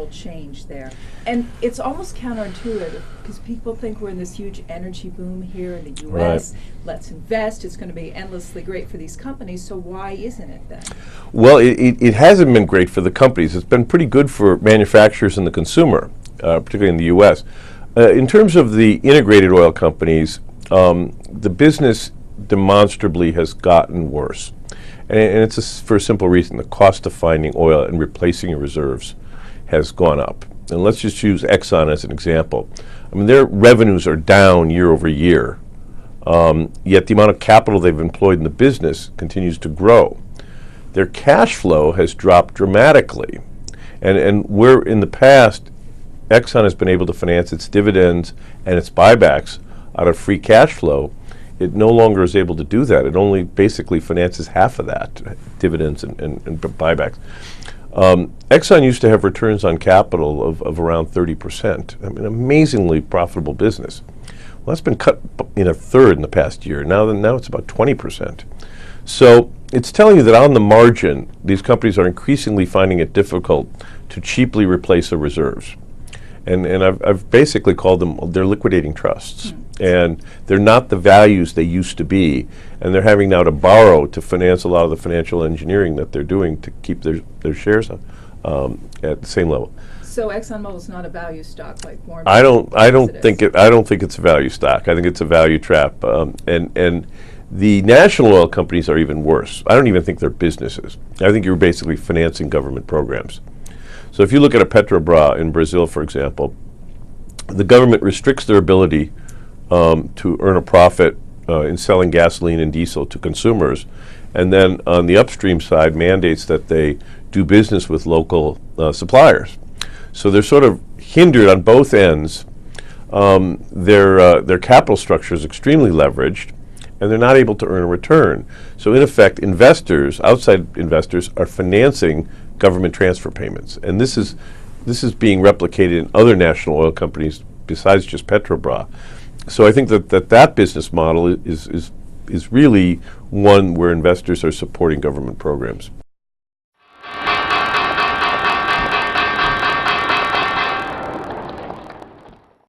model change there. And it's almost counterintuitive because people think we're in this huge energy boom here in the U.S. Right. Let's invest. It's going to be endlessly great for these companies. So why isn't it then? Well, it hasn't been great for the companies. It's been pretty good for manufacturers and the consumer, particularly in the U.S. In terms of the integrated oil companies, the business demonstrably has gotten worse. And it's for a simple reason. The cost of finding oil and replacing your reserves has gone up. And let's just use Exxon as an example. I mean, their revenues are down year over year, yet the amount of capital they've employed in the business continues to grow. Their cash flow has dropped dramatically. And where in the past, Exxon has been able to finance its dividends and its buybacks out of free cash flow, it no longer is able to do that. It only basically finances half of that, dividends and buybacks. Exxon used to have returns on capital of around 30%. I mean, amazingly profitable business. Well, that's been cut in a third in the past year. Now it's about 20%. So it's telling you that on the margin, these companies are increasingly finding it difficult to cheaply replace their reserves. And I've basically called them, they're liquidating trusts. And they're not the values they used to be. And they're having now to borrow to finance a lot of the financial engineering that they're doing to keep their shares at the same level. So ExxonMobil is not a value stock like Warren I Buffett don't think it's a value stock. I think it's a value trap. And the national oil companies are even worse. I don't even think they're businesses. I think you're basically financing government programs. So if you look at a Petrobras in Brazil, for example, the government restricts their ability to earn a profit in selling gasoline and diesel to consumers, and then on the upstream side mandates that they do business with local suppliers. So they're sort of hindered on both ends. Their capital structure is extremely leveraged, and they're not able to earn a return. So in effect, investors, outside investors, are financing government transfer payments, and this is being replicated in other national oil companies besides just Petrobras. So I think that business model is really one where investors are supporting government programs.